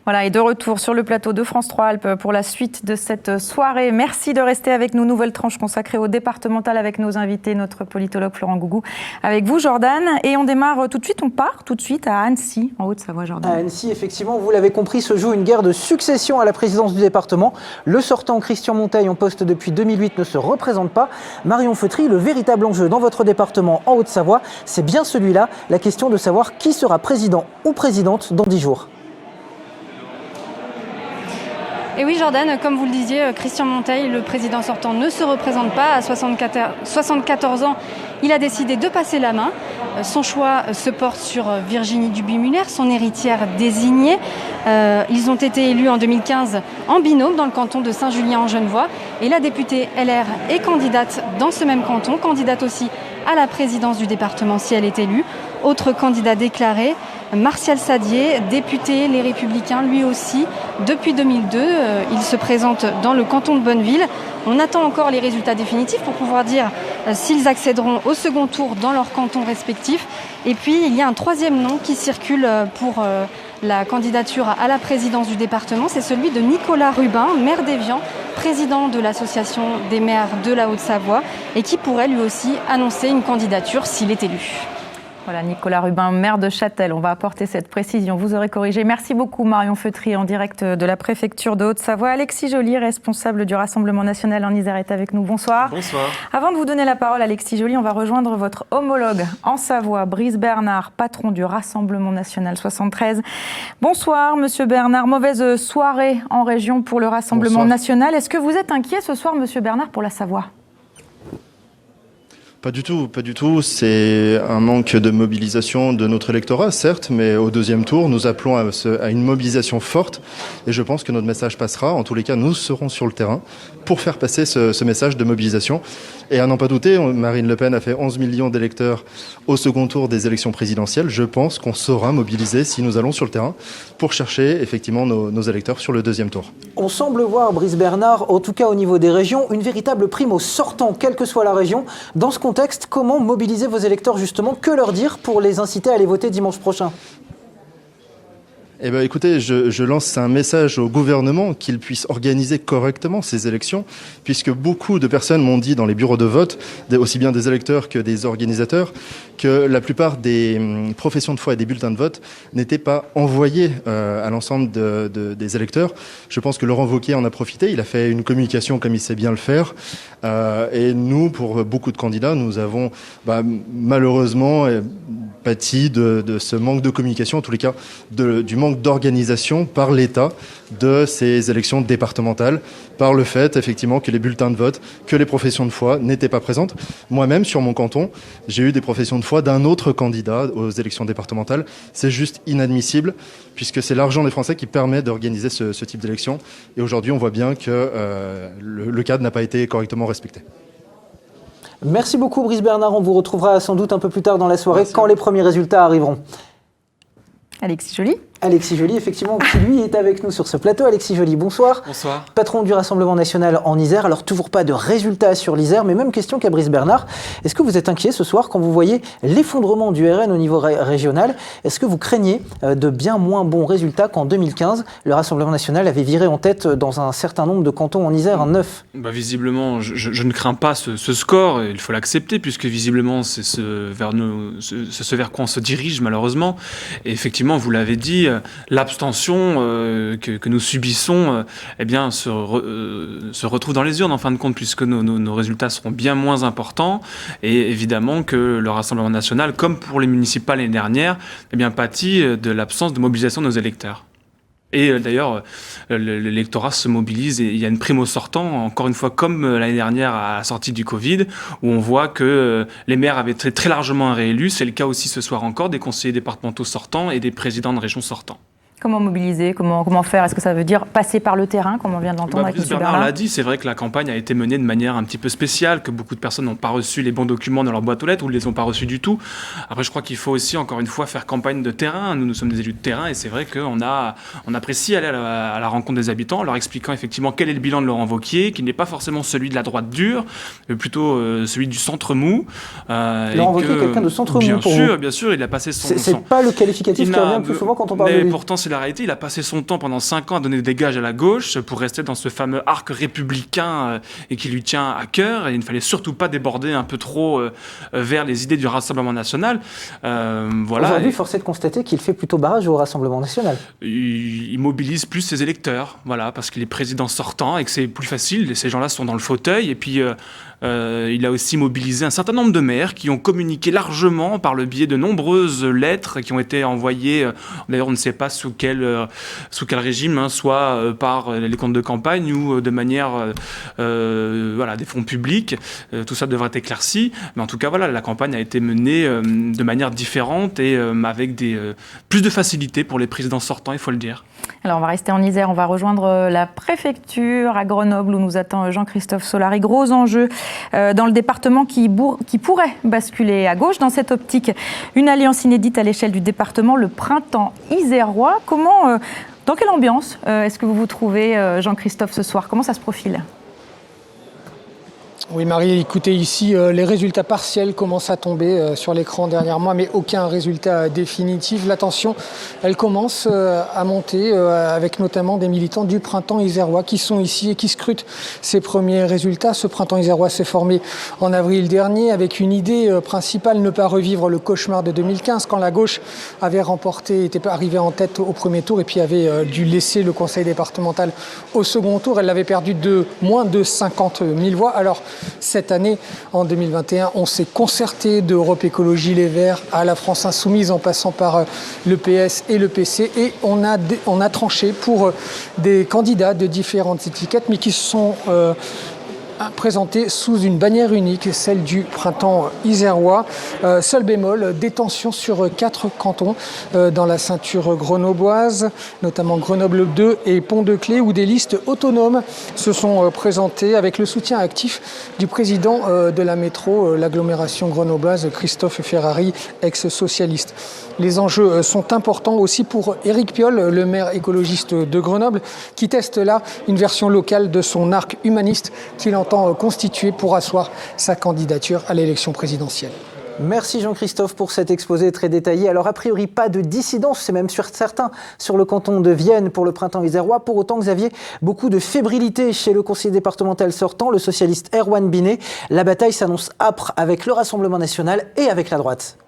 Voilà, et de retour sur le plateau de France 3 Alpes pour la suite de cette soirée. Merci de rester avec nous. Nouvelle tranche consacrée au départemental avec nos invités, notre politologue Florent Gougou, avec vous Jordan. Et on démarre tout de suite, on part tout de suite à Annecy, en Haute-Savoie, Jordan. À Annecy, effectivement, vous l'avez compris, se joue une guerre de succession à la présidence du département. Le sortant Christian Monteil, en poste depuis 2008, ne se représente pas. Marion Feutry, le véritable enjeu dans votre département en Haute-Savoie, c'est bien celui-là, la question de savoir qui sera président ou présidente dans 10 jours. Et oui Jordan, comme vous le disiez, Christian Monteil, le président sortant, ne se représente pas. À 74 ans, il a décidé de passer la main. Son choix se porte sur Virginie Duby-Muller, son héritière désignée. Ils ont été élus en 2015 en binôme dans le canton de Saint-Julien-en-Genevois. Et la députée LR est candidate dans ce même canton, candidate aussi à la présidence du département si elle est élue. Autre candidat déclaré, Martial Sadier, député Les Républicains, lui aussi, depuis 2002. Il se présente dans le canton de Bonneville. On attend encore les résultats définitifs pour pouvoir dire s'ils accéderont au second tour dans leur canton respectif. Et puis, il y a un troisième nom qui circule pour la candidature à la présidence du département. C'est celui de Nicolas Rubin, maire d'Évian, président de l'association des maires de la Haute-Savoie et qui pourrait lui aussi annoncer une candidature s'il est élu. Voilà, Nicolas Rubin, maire de Châtel. On va apporter cette précision. Vous aurez corrigé. Merci beaucoup, Marion Feutry, en direct de la préfecture de Haute-Savoie. Alexis Joly, responsable du Rassemblement national en Isère, est avec nous. Bonsoir. Bonsoir. Avant de vous donner la parole, Alexis Joly, on va rejoindre votre homologue en Savoie, Brice Bernard, patron du Rassemblement national 73. Bonsoir, monsieur Bernard. Mauvaise soirée en région pour le Rassemblement national. Est-ce que vous êtes inquiet ce soir, monsieur Bernard, pour la Savoie ? Pas du tout. C'est un manque de mobilisation de notre électorat, certes, mais au deuxième tour, nous appelons à une mobilisation forte et je pense que notre message passera. En tous les cas, nous serons sur le terrain pour faire passer ce message de mobilisation. Et à n'en pas douter, Marine Le Pen a fait 11 millions d'électeurs au second tour des élections présidentielles. Je pense qu'on saura mobiliser si nous allons sur le terrain pour chercher effectivement nos électeurs sur le deuxième tour. On semble voir, Brice Bernard, en tout cas au niveau des régions, une véritable prime au sortant, quelle que soit la région. Dans ce contexte, comment mobiliser vos électeurs justement? Que leur dire pour les inciter à aller voter dimanche prochain? Eh bien, écoutez, je lance un message au gouvernement qu'il puisse organiser correctement ces élections, puisque beaucoup de personnes m'ont dit dans les bureaux de vote, aussi bien des électeurs que des organisateurs, que la plupart des professions de foi et des bulletins de vote n'étaient pas envoyés à l'ensemble des électeurs. Je pense que Laurent Wauquiez en a profité. Il a fait une communication comme il sait bien le faire. Et nous, pour beaucoup de candidats, nous avons malheureusement pâti de ce manque de communication, en tous les cas du manque d'organisation par l'État de ces élections départementales, par le fait effectivement que les bulletins de vote, que les professions de foi n'étaient pas présentes. Moi-même, sur mon canton, j'ai eu des professions de foi d'un autre candidat aux élections départementales. C'est juste inadmissible, puisque c'est l'argent des Français qui permet d'organiser ce type d'élection. Et aujourd'hui, on voit bien que le cadre n'a pas été correctement respecté. Merci beaucoup Brice Bernard, on vous retrouvera sans doute un peu plus tard dans la soirée. Merci. Quand les premiers résultats arriveront. Alexis Joly. Alexis Joly, effectivement, qui lui est avec nous sur ce plateau. Alexis Joly, bonsoir. Bonsoir. Patron du Rassemblement national en Isère. Alors, toujours pas de résultats sur l'Isère, mais même question qu'à Brice Bernard. Est-ce que vous êtes inquiet ce soir quand vous voyez l'effondrement du RN au niveau régional? Est-ce que vous craignez de bien moins bons résultats qu'en 2015? Le Rassemblement national avait viré en tête dans un certain nombre de cantons en Isère, un 9. Visiblement, je ne crains pas ce score. Il faut l'accepter, puisque visiblement, c'est ce vers quoi on se dirige, malheureusement. Et effectivement, vous l'avez dit, l'abstention que nous subissons se retrouve dans les urnes en fin de compte, puisque nos résultats seront bien moins importants, et évidemment que le Rassemblement national, comme pour les municipales l'année dernière, pâtit de l'absence de mobilisation de nos électeurs. Et d'ailleurs, l'électorat se mobilise et il y a une prime au sortant, encore une fois comme l'année dernière à la sortie du Covid, où on voit que les maires avaient été très largement réélus. C'est le cas aussi ce soir encore des conseillers départementaux sortants et des présidents de région sortants. Comment mobiliser? Comment faire? Est-ce que ça veut dire passer par le terrain, comme on vient de l'entendre avec M. Bernard l'a dit, c'est vrai que la campagne a été menée de manière un petit peu spéciale, que beaucoup de personnes n'ont pas reçu les bons documents dans leur boîte aux lettres ou ne les ont pas reçus du tout. Après, je crois qu'il faut aussi, encore une fois, faire campagne de terrain. Nous sommes des élus de terrain et c'est vrai qu'on apprécie aller à la rencontre des habitants en leur expliquant effectivement quel est le bilan de Laurent Wauquiez, qui n'est pas forcément celui de la droite dure, mais plutôt celui du centre mou. Laurent Wauquiez est quelqu'un de centre mou pour vous? Bien sûr, il a passé son... C'est pas le qualificatif qui revient plus souvent quand on parle de lui. Pourtant, c'est la réalité. Il a passé son temps pendant 5 ans à donner des gages à la gauche pour rester dans ce fameux arc républicain et qui lui tient à cœur. Et il ne fallait surtout pas déborder un peu trop vers les idées du Rassemblement national. Voilà. Aujourd'hui, force est de constater qu'il fait plutôt barrage au Rassemblement national. Il mobilise plus ses électeurs, voilà, parce qu'il est président sortant et que c'est plus facile. Ces gens-là sont dans le fauteuil. Et puis, il a aussi mobilisé un certain nombre de maires qui ont communiqué largement par le biais de nombreuses lettres qui ont été envoyées, d'ailleurs on ne sait pas sous quel régime, hein, soit par les comptes de campagne ou de manière voilà, des fonds publics. Tout ça devrait être éclairci, mais en tout cas voilà, la campagne a été menée de manière différente et avec plus de facilité pour les présidents sortants, il faut le dire. Alors on va rester en Isère, on va rejoindre la préfecture à Grenoble où nous attend Jean-Christophe Solari. Gros enjeu dans le département qui pourrait basculer à gauche. Dans cette optique, une alliance inédite à l'échelle du département, le Printemps isérois. Dans quelle ambiance est-ce que vous vous trouvez, Jean-Christophe, ce soir? Comment ça se profile? Oui Marie, écoutez, ici les résultats partiels commencent à tomber sur l'écran derrière moi, mais aucun résultat définitif. La tension, elle commence à monter avec notamment des militants du Printemps isérois qui sont ici et qui scrutent ces premiers résultats. Ce Printemps isérois s'est formé en avril dernier avec une idée principale, ne pas revivre le cauchemar de 2015 quand la gauche avait remporté, était arrivée en tête au premier tour et puis avait dû laisser le conseil départemental au second tour. Elle l'avait perdu de moins de 50 000 voix. Alors, cette année, en 2021, on s'est concerté d'Europe Écologie Les Verts à la France Insoumise en passant par le PS et le PC et on a tranché pour des candidats de différentes étiquettes mais qui se sont présentés sous une bannière unique, celle du Printemps isérois. Seul bémol, des tensions sur 4 cantons dans la ceinture grenobloise, notamment Grenoble 2 et Pont-de-Claix, où des listes autonomes se sont présentées avec le soutien actif du président de la métro, l'agglomération grenobloise, Christophe Ferrari, ex-socialiste. Les enjeux sont importants aussi pour Éric Piolle, le maire écologiste de Grenoble, qui teste là une version locale de son arc humaniste qu'il entend constituer pour asseoir sa candidature à l'élection présidentielle. Merci Jean-Christophe pour cet exposé très détaillé. Alors a priori pas de dissidence, c'est même certain, sur le canton de Vienne pour le Printemps isérois. Pour autant, Xavier, beaucoup de fébrilité chez le conseiller départemental sortant, le socialiste Erwan Binet. La bataille s'annonce âpre avec le Rassemblement national et avec la droite.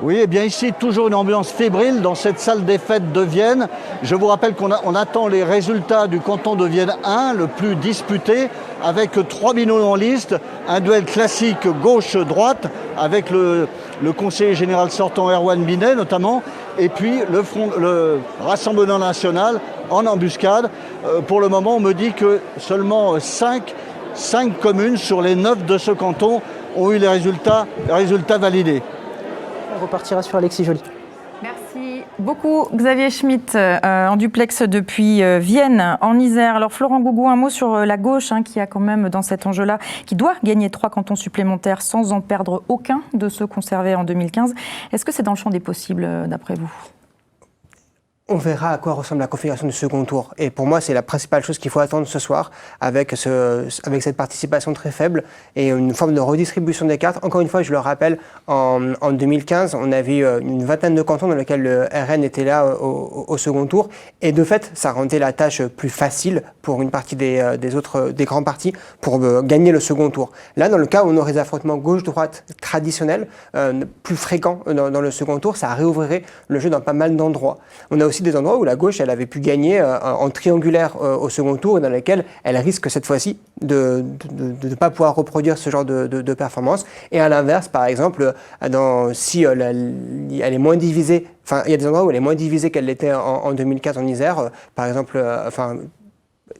Oui, et bien ici, toujours une ambiance fébrile dans cette salle des fêtes de Vienne. Je vous rappelle qu'on attend les résultats du canton de Vienne 1, le plus disputé, avec 3 binômes en liste, un duel classique gauche-droite, avec le conseiller général sortant Erwan Binet notamment, et puis le Rassemblement national en embuscade. Pour le moment, on me dit que seulement 5 communes sur les 9 de ce canton ont eu les résultats validés. On repartira sur Alexis Joly. Merci beaucoup Xavier Schmitt en duplex depuis Vienne en Isère. Alors Florent Gougou, un mot sur la gauche qui a quand même dans cet enjeu-là, qui doit gagner 3 cantons supplémentaires sans en perdre aucun de ceux conservés en 2015. Est-ce que c'est dans le champ des possibles d'après vous ? On verra à quoi ressemble la configuration du second tour. Et pour moi, c'est la principale chose qu'il faut attendre ce soir avec cette participation très faible et une forme de redistribution des cartes. Encore une fois, je le rappelle, en 2015, on avait une vingtaine de cantons dans lesquels le RN était là au second tour. Et de fait, ça rendait la tâche plus facile pour une partie des grands partis pour gagner le second tour. Là, dans le cas où on aurait des affrontements gauche-droite traditionnels, plus fréquents dans le second tour, ça réouvrirait le jeu dans pas mal d'endroits. On a aussi des endroits où la gauche elle avait pu gagner en triangulaire au second tour et dans lesquels elle risque cette fois-ci de ne pas pouvoir reproduire ce genre de performance. Et à l'inverse, par exemple, si elle est moins divisée, il y a des endroits où elle est moins divisée qu'elle l'était en 2015 en Isère, par exemple,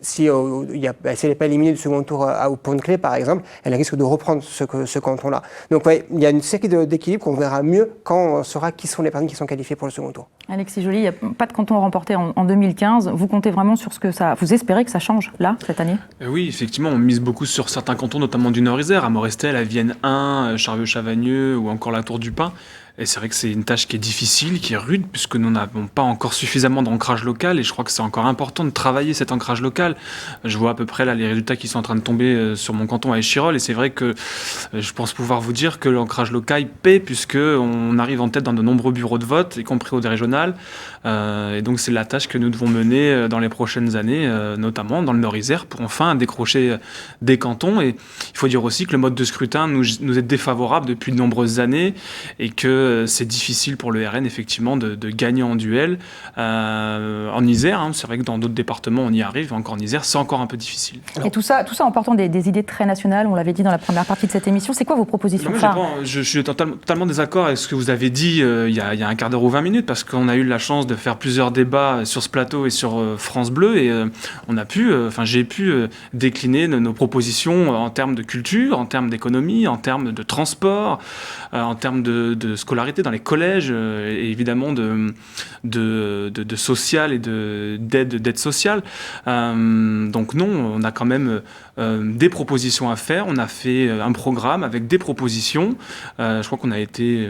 si elle n'est pas éliminée du second tour au Pont-de-Claix, par exemple, elle risque de reprendre ce canton-là. Donc il y a une série d'équilibres qu'on verra mieux quand on saura qui sont les personnes qui sont qualifiées pour le second tour. Alexis Joly, il n'y a pas de canton remporté en 2015. Vous comptez vraiment sur vous espérez que ça change là, cette année ? Oui, effectivement, on mise beaucoup sur certains cantons, notamment du Nord-Isère, à Morestel, à Vienne 1, Charvieux-Chavagneux ou encore la Tour du Pin. Et c'est vrai que c'est une tâche qui est difficile, qui est rude, puisque nous n'avons pas encore suffisamment d'ancrage local, et je crois que c'est encore important de travailler cet ancrage local. Je vois à peu près là les résultats qui sont en train de tomber sur mon canton à Échirolles, et c'est vrai que je pense pouvoir vous dire que l'ancrage local paie, puisqu'on arrive en tête dans de nombreux bureaux de vote, y compris au régional, et donc c'est la tâche que nous devons mener dans les prochaines années, notamment dans le Nord-Isère, pour enfin décrocher des cantons. Et il faut dire aussi que le mode de scrutin nous est défavorable depuis de nombreuses années, et que c'est difficile pour le RN effectivement de gagner en duel. En Isère, c'est vrai que dans d'autres départements on y arrive, encore en Isère c'est encore un peu difficile. Et tout ça en portant des idées très nationales, on l'avait dit dans la première partie de cette émission. C'est quoi vos propositions phares ? Je suis totalement désaccord avec ce que vous avez dit il y a un quart d'heure ou 20 minutes, parce qu'on a eu la chance de faire plusieurs débats sur ce plateau et sur France Bleu, et j'ai pu décliner nos propositions en termes de culture, en termes d'économie, en termes de transport, en termes de scolarité dans les collèges, et évidemment de social et d'aide sociale. Donc non, on a quand même des propositions à faire. On a fait un programme avec des propositions. Je crois qu'on a été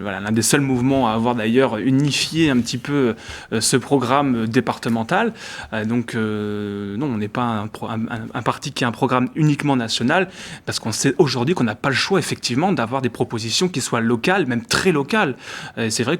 l'un des seuls mouvements à avoir d'ailleurs unifié un petit peu ce programme départemental. Donc non, on n'est pas un parti qui a un programme uniquement national, parce qu'on sait aujourd'hui qu'on n'a pas le choix effectivement d'avoir des propositions qui soient locales, même très locales. C'est vrai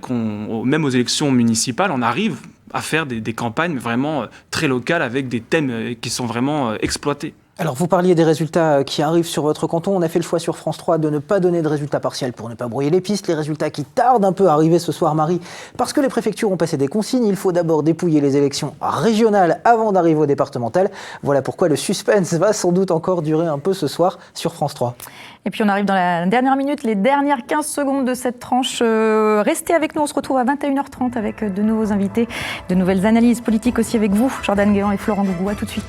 même aux élections municipales, on arrive à faire des campagnes vraiment très locales avec des thèmes qui sont vraiment exploités. Alors, vous parliez des résultats qui arrivent sur votre canton. On a fait le choix sur France 3 de ne pas donner de résultats partiels pour ne pas brouiller les pistes. Les résultats qui tardent un peu à arriver ce soir, Marie, parce que les préfectures ont passé des consignes. Il faut d'abord dépouiller les élections régionales avant d'arriver aux départementales. Voilà pourquoi le suspense va sans doute encore durer un peu ce soir sur France 3. Et puis on arrive dans la dernière minute, les dernières 15 secondes de cette tranche. Restez avec nous, on se retrouve à 21h30 avec de nouveaux invités, de nouvelles analyses politiques aussi avec vous, Jordan Guéant et Florent Gougou. À tout de suite.